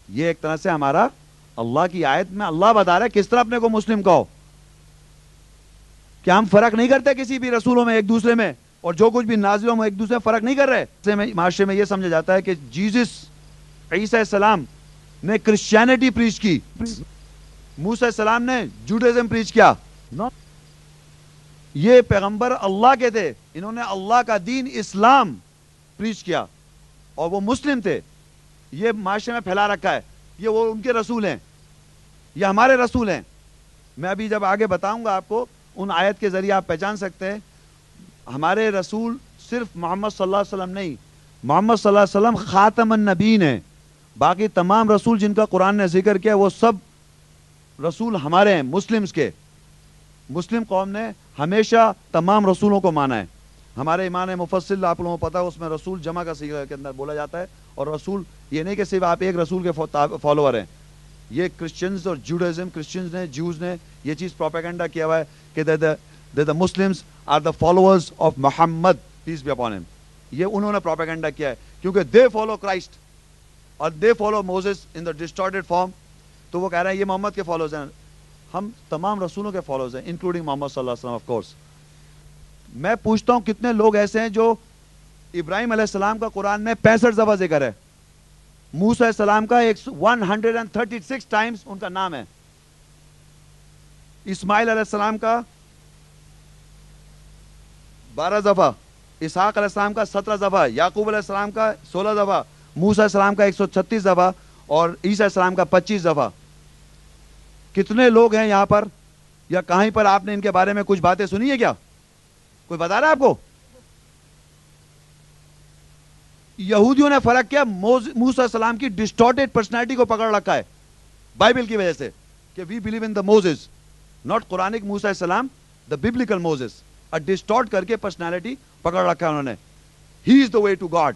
یہ ایک طرح سے ہمارا اللہ کی آیت میں اللہ بتا رہا ہے کس طرح اپنے کو مسلم کہو. کیا ہم فرق نہیں کرتے کسی بھی رسولوں میں ایک دوسرے میں, اور جو کچھ بھی نازلوں میں ایک دوسرے میں فرق نہیں کر رہے؟ معاشرے میں یہ سمجھا جاتا ہے کہ جیزس عیسیٰ السلام نے کرسچینٹی پریچ کی, موسیٰ السلام نے جوڈازم پریچ کیا. یہ پیغمبر اللہ کے تھے, انہوں نے اللہ کا دین اسلام پریچ کیا اور وہ مسلم تھے. یہ معاشرے میں پھیلا رکھا ہے یہ وہ ان کے رسول ہیں, یہ ہمارے رسول ہیں. میں ابھی جب آگے بتاؤں گا آپ کو, ان آیت کے ذریعے آپ پہچان سکتے ہیں ہمارے رسول صرف محمد صلی اللہ علیہ وسلم نہیں, محمد صلی اللہ علیہ وسلم خاتم النبیین ہیں. باقی تمام رسول جن کا قرآن نے ذکر کیا وہ سب رسول ہمارے ہیں, مسلمز کے. مسلم قوم نے ہمیشہ تمام رسولوں کو مانا ہے. ہمارے ایمان مفصل آپ لوگوں کو پتا ہے, اس میں رسول جمع کا صیغہ کے اندر بولا جاتا ہے. اور رسول یہ نہیں کہ صرف آپ ایک رسول کے فالوور ہیں. یہ کرسچنز اور جوڈازم, کرسچنز نے, جوز نے یہ چیز پروپیگنڈا کیا ہوا ہے کہ the Muslims are the followers of Muhammad, peace be upon him. یہ انہوں نے پروپیگنڈا کیا ہے کیونکہ they follow Christ اور they follow Moses in the distorted form. تو وہ کہہ رہے ہیں یہ محمد کے فالوز ہیں. ہم تمام رسولوں کے فالوز ہیں انکلوڈنگ محمد صلی اللہ علیہ وسلم آف کورس. میں پوچھتا ہوں کتنے لوگ ایسے ہیں جو ابراہیم علیہ السلام کا قرآن میں 65 دفعہ ذکر ہے, موسیٰ علیہ السلام کا 136 ٹائمز ان کا نام ہے, اسماعیل علیہ السلام کا 12 دفعہ, اسحاق علیہ السلام کا 17 دفعہ, یعقوب علیہ السلام کا 16 دفعہ, موسیٰ علیہ السلام کا 136 دفعہ اور عیسیٰ علیہ السلام کا 25 دفعہ. کتنے لوگ ہیں یہاں پر یا کہیں پر آپ نے ان کے بارے میں کچھ باتیں سنی ہے کیا؟ کوئی بتا رہا ہے آپ کو؟ یہودیوں نے فرق کیا, موسیٰ علیہ السلام کی ڈسٹورٹڈ پرسنالٹی کو پکڑ رکھا ہے بائبل کی وجہ سے کہ we believe in the Moses, not Quranic موسیٰ علیہ السلام, دا ببلیکل موزز. ڈسٹورٹ کر کے پرسنالٹی پکڑ رکھا ہے انہوں نے. He is the way to God.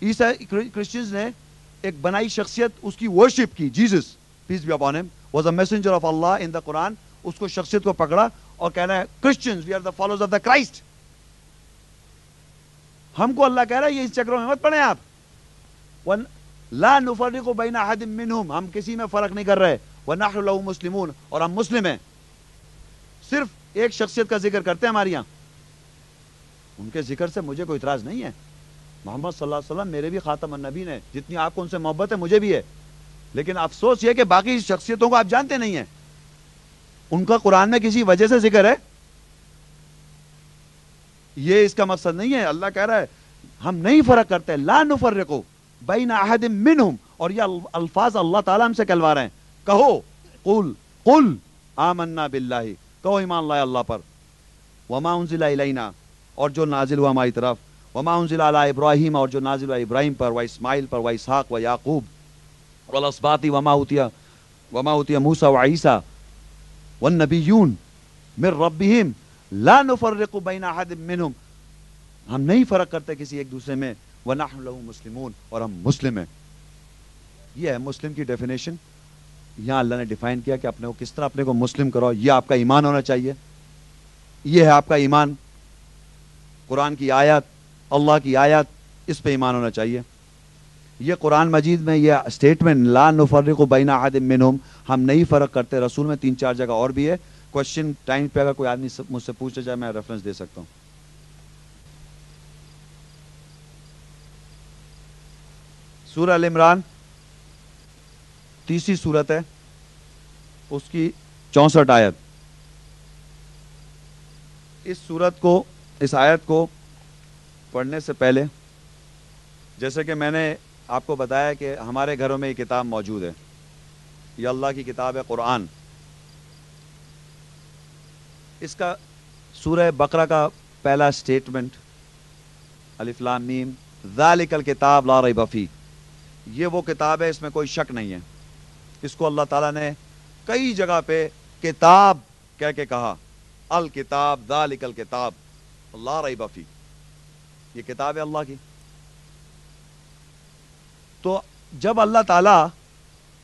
Christians نے ایک بنائی شخصیت اس کی ورشپ کی, Jesus peace be upon him was a messenger of اللہ ان دا قرآن. اس کو شخصیت کو پکڑا اور کہنا ہے Christians we are the followers of the Christ. ہم کو اللہ کہہ رہا ہے یہ اس چکروں میں مت پڑے آپ. لا نفرق بین احد منہم, ہم کسی میں فرق نہیں کر رہے. ونحن لہ مسلمون, اور ہم مسلم ہیں. صرف ایک شخصیت کا ذکر کرتے ہیں ہمارے یہاں, ان کے ذکر سے مجھے کوئی اعتراض نہیں ہے. محمد صلی اللہ علیہ وسلم میرے بھی خاتم النبیین ہیں, جتنی آپ کو ان سے محبت ہے مجھے بھی ہے. لیکن افسوس یہ کہ باقی شخصیتوں کو آپ جانتے نہیں ہیں. ان کا قرآن میں کسی وجہ سے ذکر ہے, یہ اس کا مقصد نہیں ہے. اللہ کہہ رہا ہے ہم نہیں فرق کرتے, لا نفرق بین احد منہم. اور یہ الفاظ اللہ تعالیٰ ہم سے کہلوا رہے ہیں. کہو قل آمنا باللہ, کہو ایمان لائے اللہ پر. وما انزل الینا, اور جو نازل ہوا ہماری طرف. وما انزل علی ابراہیم, اور جو نازل ہوا ابراہیم پر, و اسماعیل پر, و اسحاق و یعقوب والاسباط وما اوتی موسیٰ و عیسیٰ والنبیون من ربہم لا نفرق بین احد منہم. ہم نہیں فرق کرتے کسی ایک دوسرے میں. ونحن لہ مسلمون, اور ہم مسلم ہیں. یہ ہے مسلم کی ڈیفینیشن. یہاں اللہ نے ڈیفائن کیا کہ اپنے کو کس طرح اپنے کو مسلم کرو. یہ آپ کا ایمان ہونا چاہیے. یہ ہے آپ کا ایمان. قرآن کی آیات, اللہ کی آیات, اس پہ ایمان ہونا چاہیے. یہ قرآن مجید میں یہ اسٹیٹمنٹ لا نفرق بین احد منہم, ہم نہیں فرق کرتے, رسول میں 3-4 جگہ اور بھی ہے. کوشچن ٹائم پہ اگر کوئی آدمی مجھ سے پوچھنا چاہے میں ریفرنس دے سکتا ہوں. سورہ ال عمران 30 سورت ہے, اس کی 64 آیت. اس سورت کو, اس آیت کو پڑھنے سے پہلے جیسے کہ میں نے آپ کو بتایا کہ ہمارے گھروں میں یہ کتاب موجود ہے. یہ اللہ کی کتاب ہے قرآن. اس کا سورہ بقرہ کا پہلا سٹیٹمنٹ الف لام میم ذالک الکتاب لا ریب فیہ, یہ وہ کتاب ہے اس میں کوئی شک نہیں ہے. اس کو اللہ تعالیٰ نے کئی جگہ پہ کتاب کہہ کے کہا. الکتاب, ذالک الکتاب لا ریب فیہ, یہ کتاب ہے اللہ کی. تو جب اللہ تعالیٰ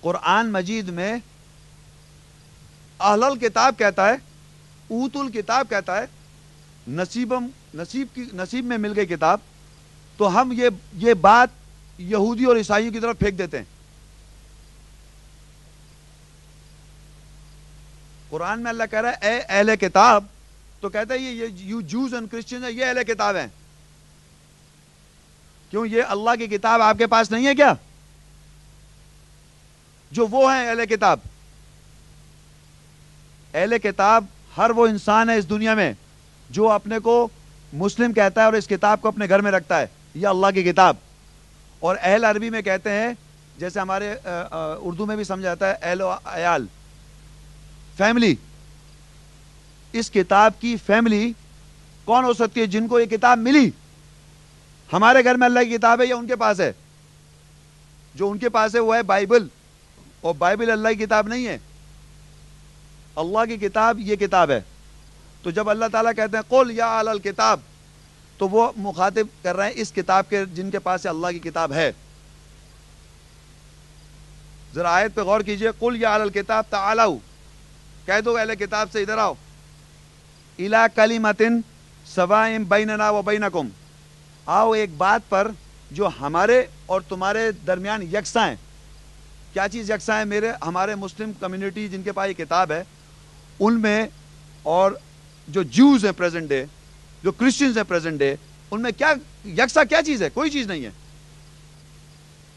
قرآن مجید میں اہل الکتاب کہتا ہے, اوت الکتاب کہتا ہے, نصیب میں مل گئی کتاب, تو ہم یہ بات یہودی اور عیسائیوں کی طرف پھینک دیتے ہیں قرآن میں اللہ کہہ رہا ہے اے اہل کتاب، تو کہتا ہے یہ یو جوز اینڈ کرسچن ہے، یہ اہل کتاب ہیں. کیوں؟ یہ اللہ کی کتاب آپ کے پاس نہیں ہے کیا؟ جو وہ ہیں اہل کتاب. اہل کتاب ہر وہ انسان ہے اس دنیا میں جو اپنے کو مسلم کہتا ہے اور اس کتاب کو اپنے گھر میں رکھتا ہے، یہ اللہ کی کتاب. اور اہل عربی میں کہتے ہیں، جیسے ہمارے اردو میں بھی سمجھا جاتا ہے اہل و عیال، فیملی. اس کتاب کی فیملی کون ہو سکتی ہے؟ جن کو یہ کتاب ملی. ہمارے گھر میں اللہ کی کتاب ہے یا ان کے پاس ہے؟ جو ان کے پاس ہے وہ ہے بائبل، اور بائبل اللہ کی کتاب نہیں ہے. اللہ کی کتاب یہ کتاب ہے. تو جب اللہ تعالیٰ کہتے ہیں قل یا اہل الکتاب، تو وہ مخاطب کر رہے ہیں اس کتاب کے جن کے پاس اللہ کی کتاب ہے. ذرا آیت پہ غور کیجئے. قل یا اہل الکتاب تعالوا، کہہ دو اہل کتاب سے ادھر آؤ، الی کلمۃ سواء بیننا و بینکم، آؤ ایک بات پر جو ہمارے اور تمہارے درمیان یکساں ہے. کیا چیز یکساں ہے؟ ہمارے مسلم کمیونٹی جن کے پاس یہ کتاب ہے ان میں، اور جو جوز ہیں پریزنٹ ڈے، جو کرسچنز ہیں پریزنٹ ڈے، ان میں کیا یکساں کیا چیز ہے؟ کوئی چیز نہیں ہے.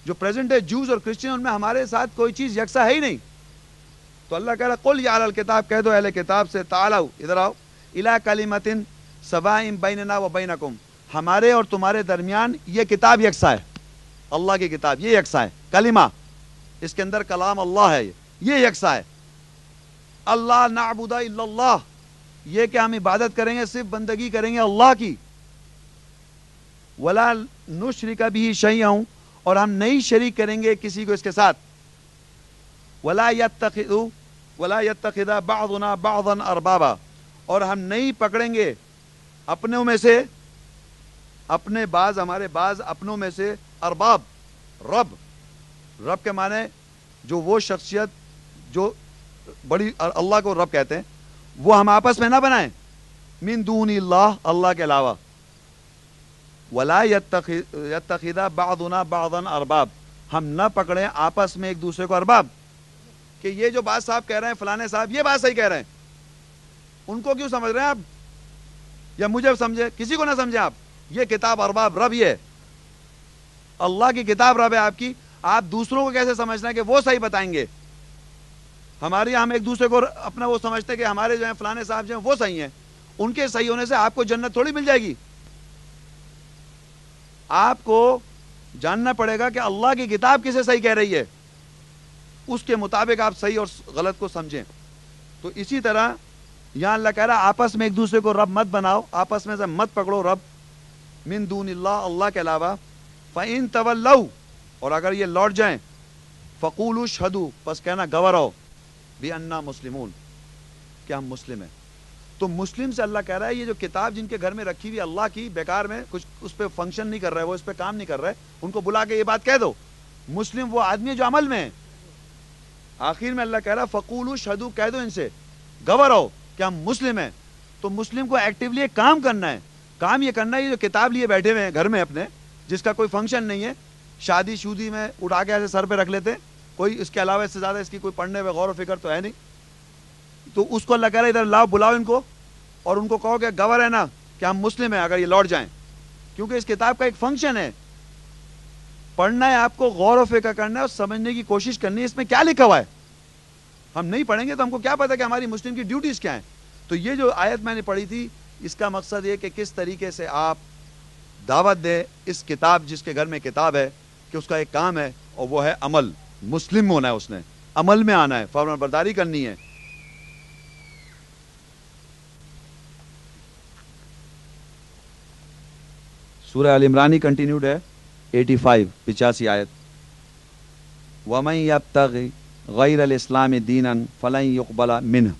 جو پریزنٹ ڈے جوز اور کرسچن، ان میں ہمارے ساتھ کوئی چیز یکساں ہے ہی نہیں. تو اللہ کہہ رہا قل یا اہل الکتاب، کہہ دو اہل کتاب سے تعالوا، ادھر آؤ، الی کلمۃ سواء بیننا و بینکم، ہمارے اور تمہارے درمیان یہ کتاب یکساں ہے. اللہ کی کتاب یہ یکساں ہے. کلمہ، اس کے اندر کلام اللہ ہے، یہ یکساں ہے. اللہ نعبد الا اللہ، یہ کہ ہم عبادت کریں گے، صرف بندگی کریں گے اللہ کی. ولا نشرک بہ شیئا، اور ہم نہیں شریک کریں گے کسی کو اس کے ساتھ. ولا یتخذ بعضنا بعضا اربابا، اور ہم نہیں پکڑیں گے اپنوں میں سے، اپنے بعض، ہمارے بعض اپنوں میں سے، ارباب، رب. رب کے معنی جو وہ شخصیت جو بڑی اللہ کو رب کہتے ہیں، وہ ہم آپس میں نہ بنائیں. من دون اللہ، اللہ کے علاوہ. ولا یتخذ بعضنا بعضا ارباب، ہم نہ پکڑیں آپس میں ایک دوسرے کو ارباب، کہ یہ جو بات صاحب کہہ رہے ہیں، فلانے صاحب یہ بات صحیح کہہ رہے ہیں، ان کو کیوں سمجھ رہے ہیں آپ؟ یا مجھے سمجھے، کسی کو نہ سمجھیں آپ. یہ کتاب ارباب، رب یہ اللہ کی کتاب رب ہے آپ کی. آپ دوسروں کو کیسے سمجھنا ہے کہ وہ صحیح بتائیں گے؟ ہمارے ہم ایک دوسرے کو اپنا وہ سمجھتے کہ ہمارے جو ہیں فلانے صاحب جو ہیں وہ صحیح ہیں. ان کے صحیح ہونے سے آپ کو جنت تھوڑی مل جائے گی. آپ کو جاننا پڑے گا کہ اللہ کی کتاب کسے صحیح کہہ رہی ہے، اس کے مطابق آپ صحیح اور غلط کو سمجھیں. تو اسی طرح یہاں اللہ کہہ رہا آپس میں ایک دوسرے کو رب مت بناؤ، آپس میں سے مت پکڑو رب من دون اللہ، اللہ کے علاوہ. فَإِن تَوَلَّوْا، اور اگر یہ لوٹ جائیں، فَقُولُوا اشْهَدُوا، پس کہنا گواہ رہو، بِأَنَّا مُسْلِمُونَ، کہ ہم مسلم ہیں. تو مسلم سے اللہ کہہ رہا ہے یہ جو کتاب جن کے گھر میں رکھی ہوئی اللہ کی، بیکار میں کچھ اس پہ فنکشن نہیں کر رہے، وہ اس پہ کام نہیں کر رہے، ان کو بلا کے یہ بات کہہ دو. مسلم وہ آدمی ہے جو عمل میں ہے. آخر میں اللہ کہہ رہا فَقُولُوا اشْهَدُوا، کہہ دو ان سے گواہ رہو کہ ہم مسلم ہیں. تو مسلم کو ایکٹیولی ایک کام کرنا ہے. کام یہ کرنا ہے، یہ جو کتاب لیے بیٹھے ہوئے ہیں گھر میں اپنے، جس کا کوئی فنکشن نہیں ہے، شادی شودی میں اٹھا کے ایسے سر پہ رکھ لیتے، کوئی اس کے علاوہ اس سے زیادہ اس کی کوئی پڑھنے میں غور و فکر تو ہے نہیں. تو اس کو اللہ کہہ رہا ہے ادھر لاؤ، بلاؤ ان کو، اور ان کو کہو کہ گواہ رہنا کہ ہم مسلم ہیں اگر یہ لوٹ جائیں. کیونکہ اس کتاب کا ایک فنکشن ہے، پڑھنا ہے آپ کو، غور و فکر کرنا ہے اور سمجھنے کی کوشش کرنی ہے اس میں کیا لکھا ہوا ہے. ہم نہیں پڑھیں گے تو ہم کو کیا پتا کہ ہماری مسلم کی ڈیوٹیز کیا ہیں. تو یہ جو آیت میں نے پڑھی تھی، اس کا مقصد یہ کہ کس طریقے سے آپ دعوت دیں اس کتاب، جس کے گھر میں کتاب ہے، کہ اس کا ایک کام ہے اور وہ ہے عمل. مسلم ہونا ہے، اس نے عمل میں آنا ہے، فرمان برداری کرنی ہے. سورہ آل عمرانی کنٹینیوڈ ہے 85 85 آیت. وَمَن يَبْتَغِ غَيْرَ الْإِسْلَامِ دِينًا فَلَن يُقْبَلَ مِنْهُ،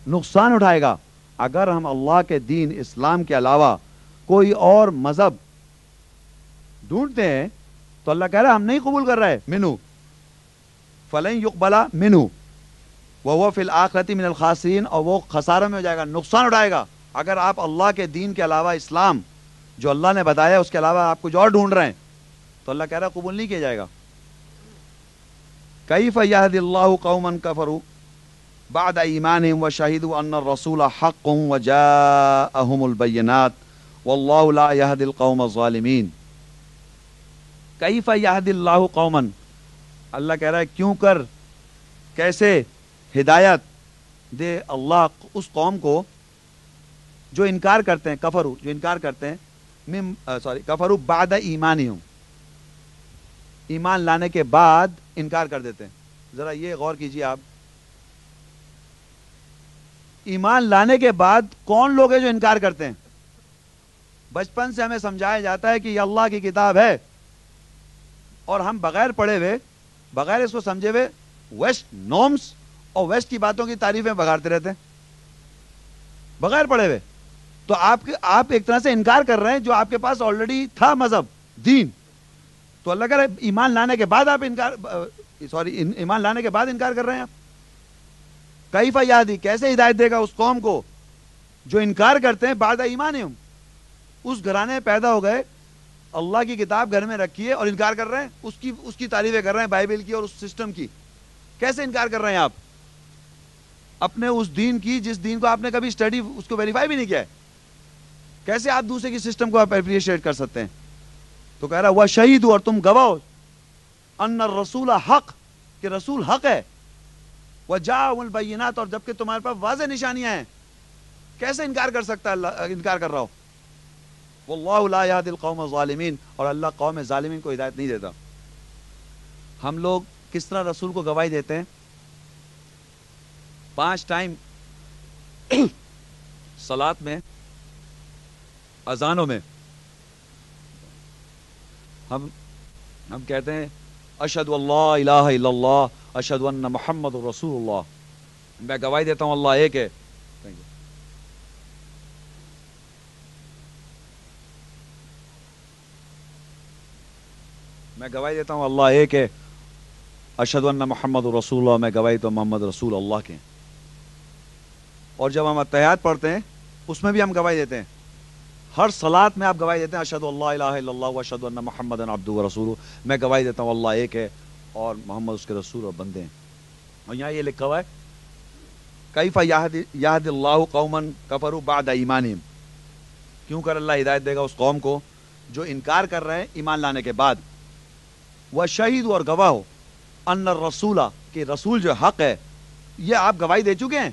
نقصان اٹھائے گا اگر ہم اللہ کے دین اسلام کے علاوہ کوئی اور مذہب ڈھونڈتے ہیں تو اللہ کہہ رہا ہے ہم نہیں قبول کر رہے. منو فلن يقبل منو وهو فی الآخرۃ من الخاسرین، اور وہ خسارے میں ہو جائے گا، نقصان اٹھائے گا اگر آپ اللہ کے دین کے علاوہ، اسلام جو اللہ نے بتایا اس کے علاوہ آپ کچھ اور ڈھونڈ رہے ہیں، تو اللہ کہہ رہا ہے قبول نہیں کیا جائے گا. کیف یہدی اللہ قوما کفروا، بعد ایمانہم وشہدوا ان الرسول حق وجاءہم البینات واللہ لا یہدی القوم الظالمین. کیف یہدی اللہ قوما، اللہ کہہ رہا ہے کیوں کر، کیسے ہدایت دے اللہ اس قوم کو جو انکار کرتے ہیں، کفروا، جو انکار کرتے ہیں، کفروا بعد ایمانہم، ایمان لانے کے بعد انکار کر دیتے ہیں. ذرا یہ غور کیجیے آپ، ایمان لانے کے بعد کون لوگ ہیں جو انکار کرتے ہیں؟ بچپن سے ہمیں سمجھایا جاتا ہے کہ یہ اللہ کی کتاب ہے، اور ہم بغیر پڑھے ہوئے، بغیر اس کو سمجھے ہوئے ویسٹ نارمز اور ویسٹ کی باتوں کی تعریفیں بگاڑتے رہتے ہیں بغیر پڑھے ہوئے. تو آپ ایک طرح سے انکار کر رہے ہیں جو آپ کے پاس آلریڈی تھا، مذہب، دین. تو اللہ کہہ رہا ہے ایمان لانے کے بعد آپ ایمان لانے کے بعد انکار کر رہے ہیں آپ. کیف یہدی، کیسے ہدایت دے گا اس قوم کو جو انکار کرتے ہیں بعد ایمانہم، اس گھرانے میں پیدا ہو گئے، اللہ کی کتاب گھر میں رکھی ہے اور انکار کر رہے ہیں، اس کی تعریفیں کر رہے ہیں، بائبل کی اور اس سسٹم کی. کیسے انکار کر رہے ہیں آپ اپنے اس دین کی جس دین کو آپ نے کبھی اسٹڈی، اس کو ویریفائی بھی نہیں کیا ہے؟ کیسے آپ دوسرے کی سسٹم کو آپ اپریشیٹ کر سکتے ہیں؟ تو کہہ رہا وہ شہید، اور تم گواہ ان الرسول حق، کہ رسول حق ہے، وجاءہم البینات، اور جبکہ تمہارے پاس واضح نشانیاں ہیں. کیسے انکار کر سکتا ہے اللہ، انکار کر رہا ہو؟ واللہ لا یہدی القوم الظالمین، اور اللہ قوم ظالمین کو ہدایت نہیں دیتا. ہم لوگ کس طرح رسول کو گواہی دیتے ہیں؟ 5 ٹائم صلات میں، اذانوں میں ہم کہتے ہیں اشہد ان لا الہ الا اللہ اشہد ان محمد رسول اللہ. میں گواہی دیتا ہوں اللہ ایک ہے. میں گواہی دیتا ہوں اللہ ایک ہے، اشہد ان محمد رسول اللہ، میں گواہی دیتا ہوں محمد رسول اللہ کے. اور جب ہم اتحیات پڑھتے ہیں اس میں بھی ہم گواہی دیتے ہیں. ہر صلات میں آپ گواہی دیتے ہیں اشہد ان لا الہ الا اللہ واشہد ان محمد عبدہ ورسولہ، میں گواہی دیتا ہوں اللہ ایک ہے اور محمد اس کے رسول اور بندے ہیں. اور یہاں یہ لکھا ہوا ہے کیف یہدی اللہ قوما کفروا بعد ایمانہم، کیوں کر اللہ ہدایت دے گا اس قوم کو جو انکار کر رہے ہیں ایمان لانے کے بعد. وشہید، اور گواہ ہو، ان الرسول، کہ رسول جو حق ہے. یہ آپ گواہی دے چکے ہیں.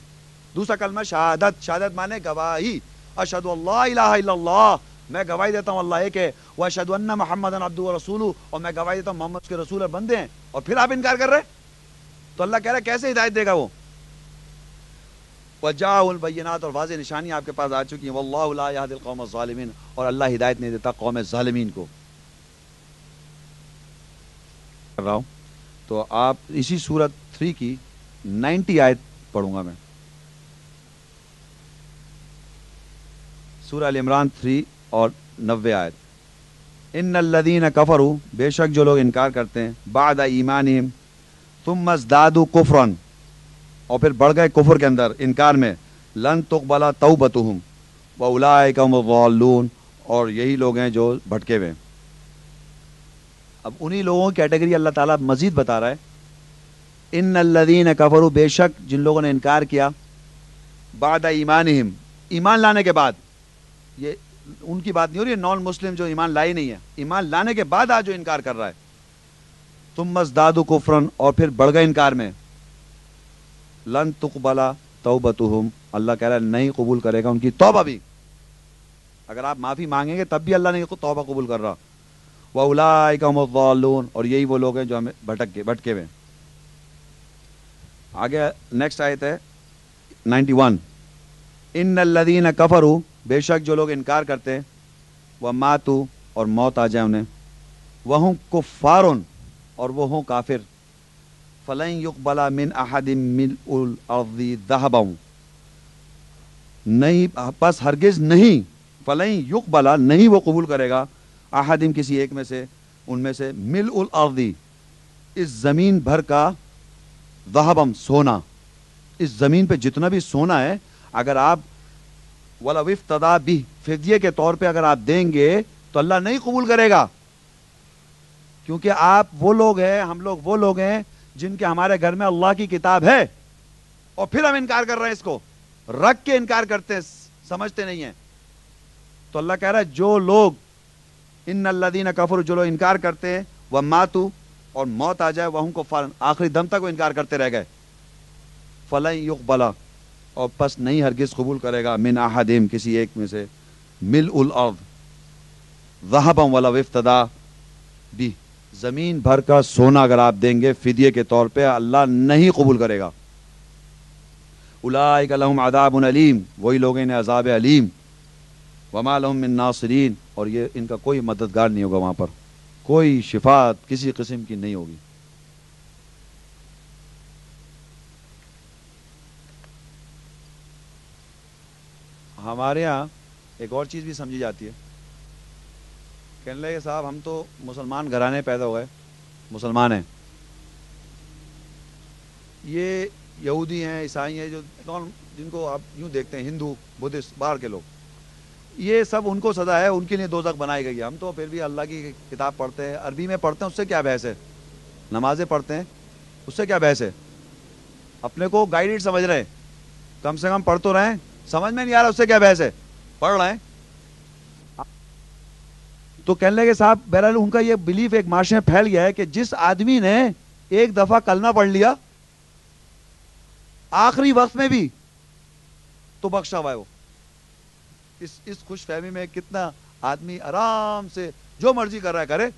دوسرا کلمہ شہادت، شہادت مانے گواہی. اشہد ان لا الہ الا اللہ، میں گواہی دیتا ہوں اللہ ایک ہے، واشہد ان محمد عبدہ ورسولہ، اور میں گواہی دیتا ہوں محمد اس کے رسول اور بندے ہیں. اور پھر آپ انکار کر رہے ہیں. تو اللہ کہہ رہا ہے کیسے ہدایت دے گا وہ؟ وجاءہم البینات، اور واضح نشانیاں آپ کے پاس آ چکی ہیں. واللہ لا یہدی القوم الظالمین، اور اللہ ہدایت نہیں دیتا قوم ظالمین کو. کر رہا ہوں تو آپ اسی سورت 3 کی 90 آیت پڑھوں گا میں. سورہ ال عمران 3 اور 90 آیت. ان الذین کفروا، بے شک جو لوگ انکار کرتے ہیں، بعد ایمانہم ثم ازدادوا کفرا، اور پھر بڑھ گئے کفر کے اندر، انکار میں، لن تقبل توبتہم واولئک هم الضالون، اور یہی لوگ ہیں جو بھٹکے ہوئے. اب انہی لوگوں کی کیٹیگری اللہ تعالیٰ مزید بتا رہا ہے. ان الذین کفروا، بے شک جن لوگوں نے انکار کیا، بعد ایمانہم، ایمان لانے کے بعد. یہ ان کی بات نہیں ہو رہی ہے نان مسلم جو ایمان لائی نہیں ہے، ایمان لانے کے بعد آج جو انکار کر رہا ہے. ثم ازدادوا کفرا، اور پھر بڑھ گئے انکار میں. لن تقبل توبتہم، اللہ کہہ رہا ہے نہیں قبول کرے گا ان کی توبہ بھی. اگر آپ معافی مانگیں گے تب بھی اللہ نہیں توبہ قبول کر رہا. وَأُولَٰئِكَ هُمُ الضَّالُّونَ، اور یہی وہ لوگ ہیں جو ہمیں بھٹکے ہوئے. آگے نیکسٹ آیت ہے 91. ان الذین کفروا، بے شک جو لوگ انکار کرتے ہیں، وماتوا، اور موت آ جائے انہیں، وہم کفارن، اور وہ ہوں کافر، فلن یقبل من احد ملء الارض ذهبا، نہیں پس ہرگز نہیں، فلن یقبل، نہیں وہ قبول کرے گا، احدم کسی ایک میں سے، ان میں سے، ملء الارض، اس زمین بھر کا، ذهبا، سونا، اس زمین پہ جتنا بھی سونا ہے، اگر آپ وَلَوْ افْتَدَىٰ بِهِ، فدیے کے طور پہ اگر آپ دیں گے تو اللہ نہیں قبول کرے گا. کیونکہ آپ وہ لوگ ہیں، ہم لوگ وہ لوگ ہیں جن کے ہمارے گھر میں اللہ کی کتاب ہے. اور پھر ہم انکار کر رہے ہیں، اس کو رکھ کے انکار کرتے ہیں، سمجھتے نہیں ہیں. تو اللہ کہہ رہا ہے جو لوگ ان الذین کفروا، جو لوگ انکار کرتے ہیں، وہ ماتو، اور موت آ جائے، وہ ہم کو آخری دم تک وہ انکار کرتے رہ گئے، فلن یقبل، اور پس نہیں ہرگز قبول کرے گا، من احدہم، کسی ایک میں سے، ملء الارض ذہبا ولو افتدی بھی، زمین بھر کا سونا اگر آپ دیں گے فدیے کے طور پہ، اللہ نہیں قبول کرے گا. اولئک لہم عذاب علیم، وہی لوگ انہیں عذاب علیم، وما لہم من ناصرین، اور یہ ان کا کوئی مددگار نہیں ہوگا، وہاں پر کوئی شفاعت کسی قسم کی نہیں ہوگی. ہمارے ہاں ایک اور چیز بھی سمجھی جاتی ہے، کہنے لگے صاحب ہم تو مسلمان گھرانے پیدا ہوئے، مسلمان ہیں، یہ یہودی ہیں، عیسائی ہیں، جو جن کو آپ یوں دیکھتے ہیں، ہندو، بدھسٹ، باہر کے لوگ، یہ سب ان کو سزا ہے، ان کے لیے دوزخ بنائی گئی ہے. ہم تو پھر بھی اللہ کی کتاب پڑھتے ہیں، عربی میں پڑھتے ہیں، اس سے کیا بحث ہے؟ نمازیں پڑھتے ہیں، اس سے کیا بحث ہے؟ اپنے کو گائیڈڈ سمجھ رہے ہیں، کم سے کم پڑھ تو رہے ہیں، سمجھ میں نہیں آ رہا اس سے کیا بحث ہے، پڑھ رہے ہیں. تو کہنے لگے صاحب بہرحال ان کا یہ بلیف ایک معاشرے میں پھیل گیا ہے کہ جس آدمی نے ایک دفعہ کلمہ پڑھ لیا آخری وقت میں بھی تو بخشا ہوا ہے وہ. اس خوش فہمی میں کتنا آدمی آرام سے جو مرضی کر رہا ہے کرے،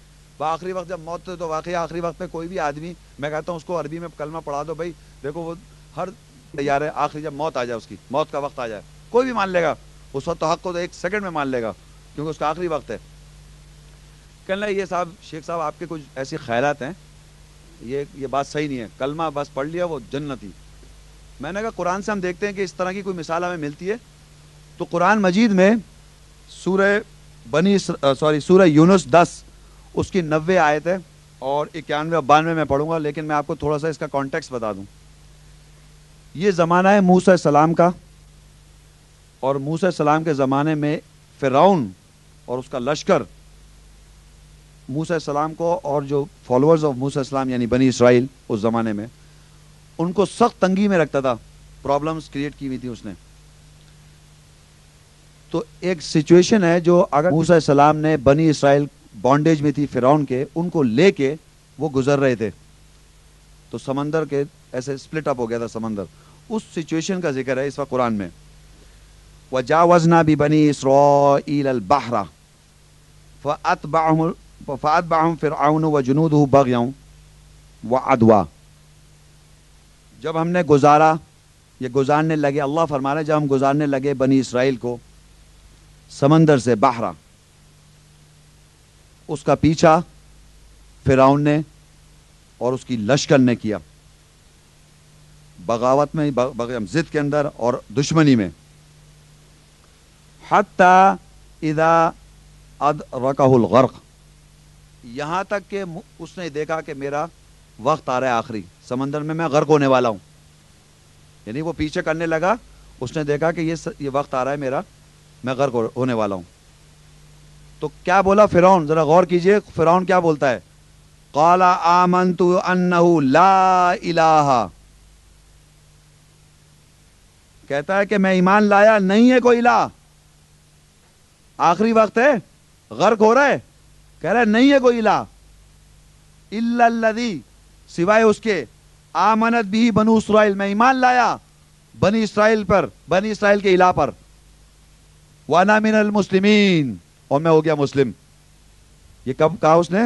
آخری وقت جب موت تو واقعی آخری وقت میں کوئی بھی آدمی، میں کہتا ہوں اس کو عربی میں کلمہ پڑھا دو بھائی، دیکھو وہ ہر تیار ہے، آخری جب موت آ جائے، اس کی موت کا وقت آ جائے، کوئی بھی مان لے گا اس وقت، تو حق کو تو ایک سیکنڈ میں مان لے گا، کیونکہ اس کا آخری وقت ہے. کہنے لگے یہ صاحب شیخ صاحب آپ کے کچھ ایسی خیالات ہیں، یہ بات صحیح نہیں ہے، کلمہ بس پڑھ لیا وہ جنتی. میں نے کہا قرآن سے ہم دیکھتے ہیں کہ اس طرح کی کوئی مثال ہمیں ملتی ہے. تو قرآن مجید میں سورہ یونس 10 اس کی 90 آیت ہے، اور 91 اور 92 میں پڑھوں گا، لیکن میں آپ کو تھوڑا سا اس کا کانٹیکس بتا دوں. یہ زمانہ ہے موسیٰ السلام کا، اور موسیٰ السلام کے زمانے میں فرعون اور اس کا لشکر موسیٰ السلام کو اور جو فالوورز آف موسیٰ السلام یعنی بنی اسرائیل اس زمانے میں ان کو سخت تنگی میں رکھتا تھا، پرابلمز کریٹ کی ہوئی تھی اس نے. تو ایک سچویشن ہے جو اگر موسیٰ السلام نے بنی اسرائیل بانڈیج میں تھی فرعون کے، ان کو لے کے وہ گزر رہے تھے، تو سمندر کے ایسے سپلٹ اپ ہو گیا تھا سمندر، اس سچویشن کا ذکر ہے اس وقت قرآن میں. وَجَاوَزْنَا بِبَنِي إِسْرَائِيلَ الْبَحْرَ فَأَتْبَعَهُمْ فِرْعَوْنُ وَجُنُودُهُ بَغْيًا وَعَدْوًا. جب ہم نے گزارا، یہ گزارنے لگے، اللہ فرما رہے جب ہم گزارنے لگے بنی اسرائیل کو سمندر سے بحرا، اس کا پیچھا فرعون نے اور اس کی لشکر نے کیا، بغاوت میں، ضد کے اندر اور دشمنی میں. حتی اذا ادرکہ الغرق، یہاں تک کہ اس نے دیکھا کہ میرا وقت آ رہا ہے آخری، سمندر میں غرق ہونے والا ہوں، یعنی وہ پیچھے کرنے لگا، اس نے دیکھا کہ یہ وقت آ رہا ہے میرا، میں غرق ہونے والا ہوں. تو کیا بولا فرعون، ذرا غور کیجئے فرعون کیا بولتا ہے، قال آمنت انہ لا الہ، کہتا ہے کہ میں ایمان لایا نہیں ہے کوئی الہ، آخری وقت ہے، غرق ہو رہا ہے، کہہ رہا ہے نہیں ہے کوئی الہ، الا الذی، سوائے اس کے، آمنت بھی بنو اسرائیل، میں ایمان لایا بنی اسرائیل پر، بنی اسرائیل کے الہ پر، وانا من المسلمین، اور میں ہو گیا مسلم. یہ کب کہا اس نے؟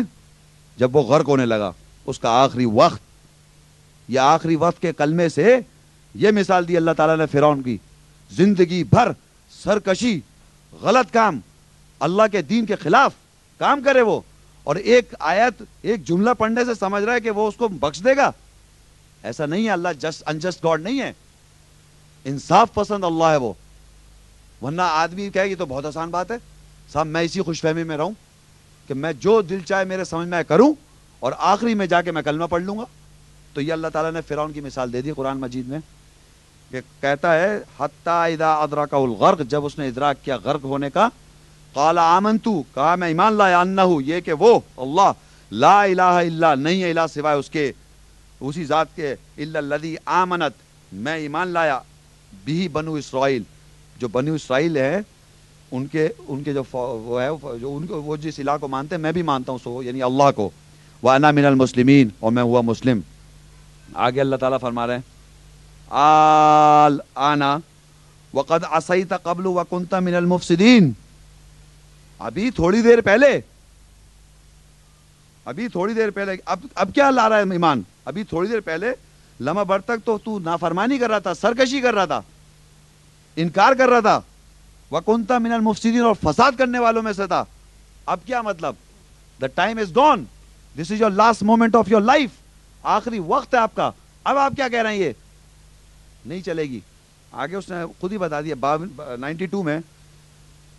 جب وہ غرق ہونے لگا، اس کا آخری وقت. یہ آخری وقت کے کلمے سے یہ مثال دی اللہ تعالیٰ نے فرعون کی، زندگی بھر سرکشی، غلط کام، اللہ کے دین کے خلاف کام کرے وہ، اور ایک آیت، ایک جملہ پڑھنے سے سمجھ رہا ہے کہ وہ اس کو بخش دے گا. ایسا نہیں ہے، اللہ انجسٹ گاڈ نہیں ہے، انصاف پسند اللہ ہے وہ. ورنہ آدمی کہے یہ تو بہت آسان بات ہے صاحب، میں اسی خوش فہمی میں رہوں کہ میں جو دل چاہے میرے سمجھ میں کروں، اور آخری میں جا کے میں کلمہ پڑھ لوں گا. تو یہ اللہ تعالیٰ نے فرعون کی مثال دے دی قرآن مجید میں، کہ کہتا ہے حتی اذا ادرکہ الغرق، جب اس نے ادراک کیا غرق ہونے کا، قال آمنتو، کہا میں ایمان لایا، انہ، یہ کہ وہ اللہ، لا الہ الا، نہیں ہے الہ سوائے اس کے، اسی ذات کے، الا الذی آمنت، میں ایمان لایا بھی بنو اسرائیل، جو بنو اسرائیل ہے ان کے جو وہ ہے جو ان کو وہ جس الہ کو مانتے ہیں میں بھی مانتا ہوں سو یعنی اللہ کو، وانا من المسلمین، اور میں ہوا مسلم۔ آگے اللہ تعالیٰ فرما رہے ہیں آل آنا وقد عصیت قبل وکنت من المفسدین، ابھی تھوڑی دیر پہلے اب کیا لا رہا ہے ایمان؟ ابھی تھوڑی دیر پہلے لمحہ بھر تک تو نافرمانی کر رہا تھا، سرکشی کر رہا تھا، انکار کر رہا تھا، وَكُنْتَ مِنَ الْمُفْسِدِينَ، اور فساد کرنے والوں میں سے تھا۔ اب کیا مطلب؟ the time is gone, this is your last moment of your life، آخری وقت ہے آپ کا، اب آپ کیا کہہ رہے ہیں یہ نہیں چلے گی۔ آگے اس نے خود ہی بتا دیا 92 میں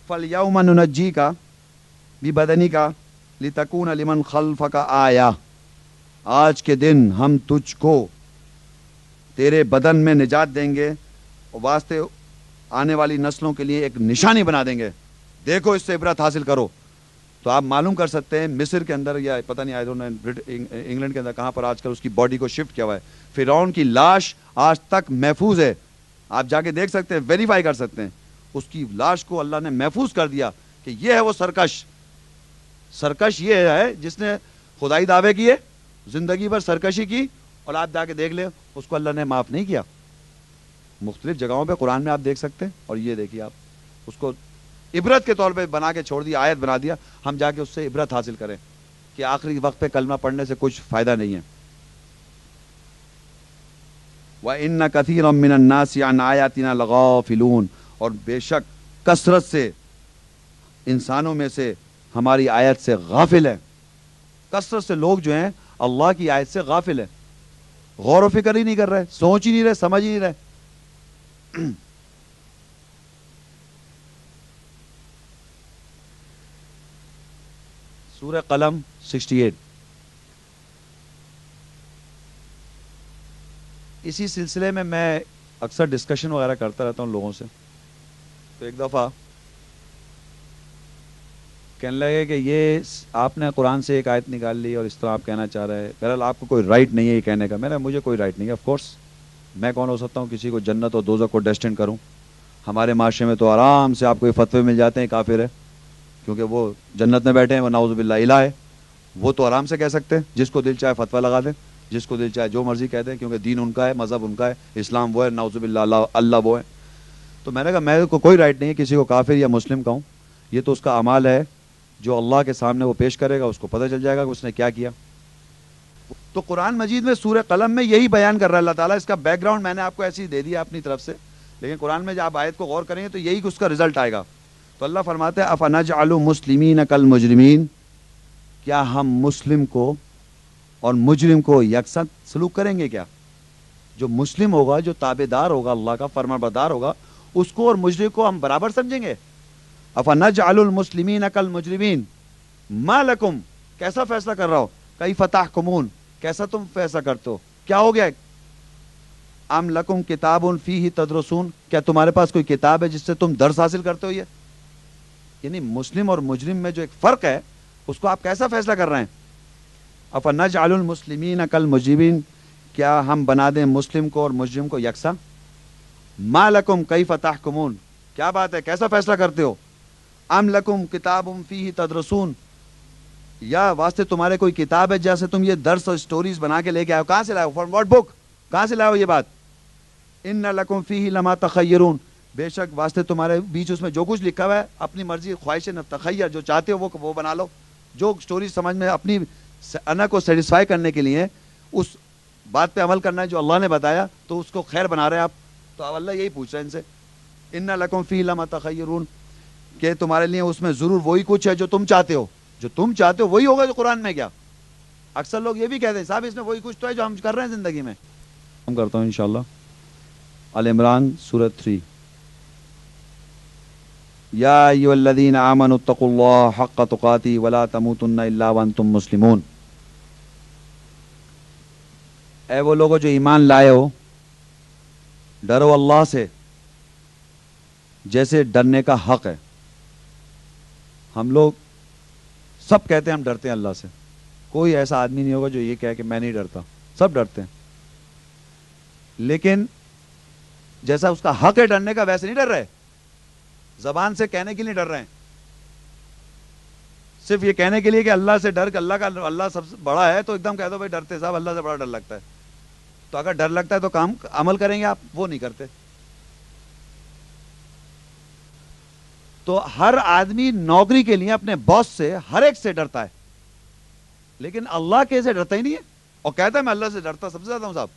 فَالْيَوْمَ نُنَجِّيكَ بِبَدَنِكَ لِتَكُونَ لِمَنْ خَلْفَكَ آیَةً، آج کے دن ہم تجھ کو تیرے بدن میں نجات دیں گے اور واسطے آنے والی نسلوں کے لیے ایک نشانی بنا دیں گے، دیکھو اس سے عبرت حاصل کرو۔ تو آپ معلوم کر سکتے ہیں مصر کے اندر یا پتہ نہیں انگلینڈ کے اندر کہاں پر آج کل اس کی باڈی کو شفٹ کیا ہوا ہے، فرعون کی لاش آج تک محفوظ ہے، آپ جا کے دیکھ سکتے ہیں، ویریفائی کر سکتے ہیں، اس کی لاش کو اللہ نے محفوظ کر دیا کہ یہ ہے وہ سرکش یہ ہے جس نے خدائی دعوے کیے، زندگی بھر سرکشی کی، اور آپ جا کے دیکھ لیں اس کو اللہ نے معاف نہیں کیا۔ مختلف جگہوں پہ قرآن میں آپ دیکھ سکتے ہیں، اور یہ دیکھیے آپ اس کو عبرت کے طور پہ بنا کے چھوڑ دیا، آیت بنا دیا، ہم جا کے اس سے عبرت حاصل کریں کہ آخری وقت پہ کلمہ پڑھنے سے کچھ فائدہ نہیں ہے۔ وَإِنَّ كَثِيرًا مِّنَ النَّاسِ عَنْ آيَاتِنَا لَغَافِلُونَ، اور بے شک کثرت سے انسانوں میں سے ہماری آیت سے غافل ہیں، کثرت سے لوگ جو ہیں اللہ کی آیت سے غافل ہیں، غور و فکر ہی نہیں کر رہے، سوچ ہی نہیں رہے، سمجھ ہی نہیں رہے۔ سورہ قلم 68۔ اسی سلسلے میں اکثر ڈسکشن وغیرہ کرتا رہتا ہوں لوگوں سے، تو ایک دفعہ کہنے لگے کہ یہ آپ نے قرآن سے ایک آیت نکال لی اور اس طرح آپ کہنا چاہ رہے ہیں، بہرحال آپ کو کوئی رائٹ نہیں ہے یہ کہنے کا۔ مجھے کوئی رائٹ نہیں ہے، آف کورس میں کون ہو سکتا ہوں کسی کو جنت اور دوزخ کو ڈیسٹن کروں؟ ہمارے معاشرے میں تو آرام سے آپ کو یہ فتوے مل جاتے ہیں کافر ہے، کیونکہ وہ جنت میں بیٹھے ہیں، وہ نعوذ باللہ الہ ہے، وہ تو آرام سے کہہ سکتے ہیں، جس کو دل چاہے فتویٰ لگا دیں، جس کو دل چاہے جو مرضی کہہ دیں، کیونکہ دین ان کا ہے، مذہب ان کا ہے، اسلام وہ ہے، نعوذ باللہ اللہ وہ ہے۔ تو میں نے کہا میں کو کوئی رائٹ نہیں ہے کسی کو کافر یا مسلم کہوں، یہ تو اس کا اعمال ہے جو اللہ کے سامنے وہ پیش کرے گا، اس کو پتہ چل جائے گا کہ اس نے کیا کیا۔ تو قرآن مجید میں سورہ قلم میں یہی بیان کر رہا ہے اللہ تعالیٰ، اس کا بیک گراؤنڈ میں نے آپ کو ایسے ہی دے دیا اپنی طرف سے، لیکن قرآن میں جب آپ آیت کو غور کریں گے تو یہی اس کا رزلٹ آئے گا۔ تو اللہ فرماتے ہیں افنجعل مسلمین کالمجرمین، کیا ہم مسلم کو اور مجرم کو یکساں سلوک کریں گے کیا؟ جو مسلم ہوگا، جو تابع دار ہوگا، اللہ کا فرمان بردار ہوگا، اس کو اور مجرم کو ہم برابر سمجھیں گے؟ افنجعل المسلمین کالمجرمین ما لکم، کیسا فیصلہ کر رہا ہو، کیف تحکمون، کیسا تم فیصلہ کرتے ہو، کیا ہو گیا؟ ام لکم کتاب فیہ تدرسون، کیا تمہارے پاس کوئی کتاب ہے جس سے تم درس حاصل کرتے ہو؟ یہ یعنی مسلم اور مجرم میں جو ایک فرق ہے اس کو آپ کیسا فیصلہ کر رہے ہیں؟ افنجعل المسلمین کالمجرمین، کیا ہم بنا دیں مسلم کو اور مجرم کو یکساں؟ ما لکم کیف تحکمون، کیا بات ہے، کیسا فیصلہ کرتے ہو؟ ام لکم کتاب فیہ تدرسون، یا واسطے تمہارے کوئی کتاب ہے جیسے تم یہ درس اور سٹوریز بنا کے لے کے آئے ہو؟ کہاں سے لائے ہو؟ فرام واٹ بک، کہاں سے لائے ہو یہ بات؟ ان لکم فیہ لما تخیرون، بے شک واسطے تمہارے بیچ اس میں جو کچھ لکھا ہوا ہے، اپنی مرضی خواہش نہ تخیر، جو چاہتے ہو وہ بنا لو، جو سٹوری سمجھ میں اپنی انا کو سیٹسفائی کرنے کے لیے اس بات پہ عمل کرنا ہے جو اللہ نے بتایا، تو اس کو خیر بنا رہے ہیں آپ۔ تو اللہ یہی پوچھ رہے ہیں ان سے، ان لکم فیہ لما تخیرون، کہ تمہارے لیے اس میں ضرور وہی کچھ ہے جو تم چاہتے ہو، جو تم چاہتے ہو وہی ہوگا جو قرآن میں کیا؟ اکثر لوگ یہ بھی کہتے ہیں صاحب اس میں وہی کچھ تو ہے جو ہم کر رہے ہیں زندگی میں۔ ہم کرتا ہوں انشاءاللہ آل عمران سورۃ 3۔ یا ایھا الذین آمنوا اتقوا اللہ حق تقاتہ ولا تموتن الا وانتم مسلمون، اے وہ لوگوں جو ایمان لائے ہو، ڈرو اللہ سے جیسے ڈرنے کا حق ہے۔ ہم لوگ سب کہتے ہیں ہم ڈرتے ہیں اللہ سے، کوئی ایسا آدمی نہیں ہوگا جو یہ کہے کہ میں نہیں ڈرتا، سب ڈرتے ہیں، لیکن جیسا اس کا حق ہے ڈرنے کا ویسے نہیں ڈر رہے, زبان سے کہنے کے لیے ڈر رہے ہیں, صرف یہ کہنے کے لیے کہ اللہ سے ڈر, کہ اللہ سب سے بڑا ہے, تو ایک دم کہہ دو بھائی ڈرتے صاحب اللہ سے بڑا ڈر لگتا ہے. تو اگر ڈر لگتا ہے تو کام عمل کریں گے آپ, وہ نہیں کرتے. تو ہر آدمی نوکری کے لیے اپنے باس سے ہر ایک سے ڈرتا ہے, لیکن اللہ کے سے ڈرتا ہی نہیں ہے, اور کہتا ہے میں اللہ سے ڈرتا سب سے زیادہ ہوں صاحب.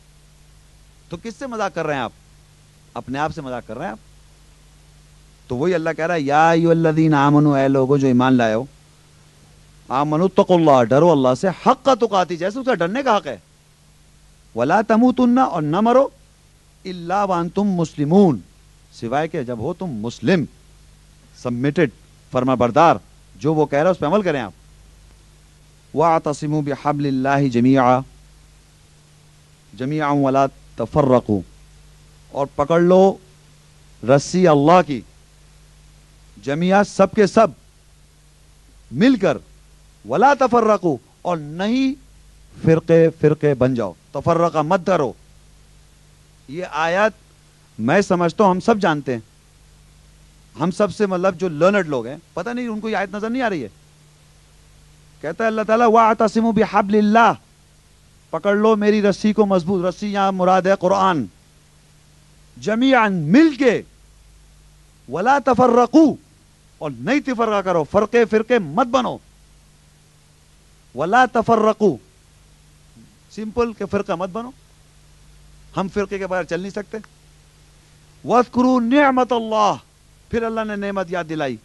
تو کس سے مذاق کر رہے ہیں آپ؟ اپنے آپ سے مذاق کر رہے ہیں آپ. تو وہی اللہ کہہ رہا ہے یا ایھا الذین آمنوا, اے لوگو جو ایمان لائے ہو, آمنوا اتقوا اللہ, ڈرو اللہ سے, حق تقاتی, جیسے اس کا ڈرنے کا حق ہے, ولا تموتن, اور نہ مرو, الا وانتم مسلمون, سوائے کہ جب ہو تم مسلم, سبمٹڈ, فرما بردار, جو وہ کہہ رہا ہے اس پہ عمل کریں آپ. واعتصموا بحبل اللہ جمیعا, جمیعا ولا تفرقوا, اور پکڑ لو رسی اللہ کی, جمیعا سب کے سب مل کر, ولا تفرقوا, اور نہیں فرقے بن جاؤ, تفرقہ مت کرو. یہ آیات میں سمجھتا ہوں ہم سب جانتے ہیں, ہم سب سے مطلب جو لرنڈ لوگ ہیں, پتہ نہیں ان کو یہ آیت نظر نہیں آ رہی ہے. کہتا ہے اللہ تعالیٰ واعتصموا بحبل اللہ, پکڑ لو میری رسی کو مضبوط, رسی یہاں مراد ہے قرآن, جمیعا مل کے, ولا تفرقوا, اور نہیں تفرقہ کرو, فرقے مت بنو, ولا تفرقوا, سمپل کہ فرقہ مت بنو, ہم فرقے کے بغیر چل نہیں سکتے. واذکروا نعمت اللہ, پھر اللہ نے نعمت یاد دلائی,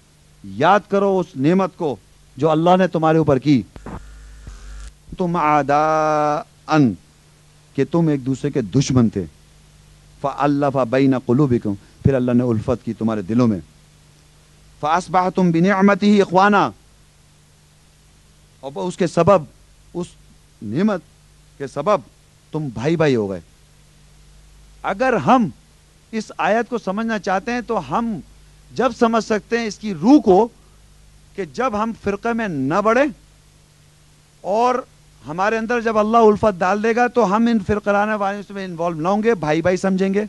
یاد کرو اس نعمت کو جو اللہ نے تمہارے اوپر کی. تم اعداء, کہ تم ایک دوسرے کے دشمن تھے, فألف بین قلوبکم, پھر اللہ نے الفت کی تمہارے دلوں میں. فاصبحتم بنعمتہ اخوانا, اور اس کے سبب, اس نعمت کے سبب تم بھائی بھائی ہو گئے. اگر ہم اس آیت کو سمجھنا چاہتے ہیں تو ہم جب سمجھ سکتے ہیں اس کی روح کو, کہ جب ہم فرقے میں نہ بڑھیں, اور ہمارے اندر جب اللہ الفت ڈال دے گا تو ہم ان فرقرانہ والوں میں انوالو نہ ہوں گے, بھائی بھائی سمجھیں گے.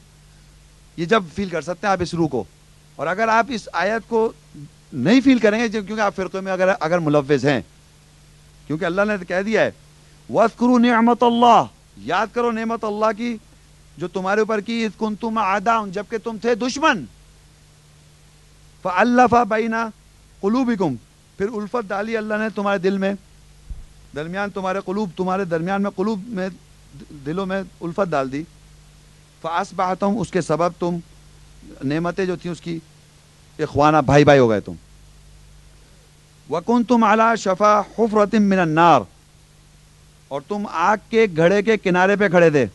یہ جب فیل کر سکتے ہیں آپ اس روح کو. اور اگر آپ اس آیت کو نہیں فیل کریں گے کیونکہ آپ فرقے میں اگر ملوث ہیں, کیونکہ اللہ نے کہہ دیا ہے وَاذْكُرُوا نِعْمَتَ اللَّهِ, یاد کرو نعمت اللہ کی جو تمہارے اوپر کی, اذ کنتم اعداء, جبکہ تم تھے دشمن, فَأَلَّفَ بَيْنَ قُلُوبِكُمْ, پھر الفت ڈالی اللہ نے تمہارے دل میں, درمیان تمہارے قلوب, تمہارے درمیان میں قلوب میں, دلوں میں الفت ڈال دی. فَأَصْبَحْتُمْ, اس کے سبب تم نعمتیں جو تھیں اس کی اخوانہ, بھائی بھائی ہو گئے تم. وَكُنْتُمْ عَلَى شَفَا حُفْرَةٍ مِّنَ النَّارِ, اور تم آگ کے گھڑے کے کنارے پہ کھڑے تھے.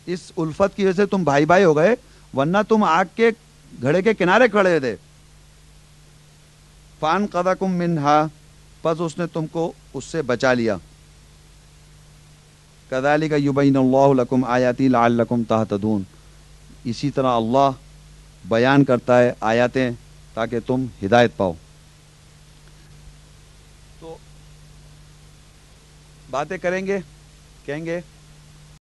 اس الفت کی وجہ سے تم بھائی بھائی ہو گئے, ورنہ تم آگ کے گھڑے کے کنارے کھڑے تھے. فَأَنْقَذَكُم مِّنْهَا, پس اس نے تم کو اس سے بچا لیا. كَذَلِكَ يُبَيِّنُ اللَّهُ لَكُمْ آيَاتِهِ لَعَلَّكُمْ تَهْتَدُونَ, اسی طرح اللہ بیان کرتا ہے آیاتیں تاکہ تم ہدایت پاؤ. تو باتیں کریں گے, کہیں گے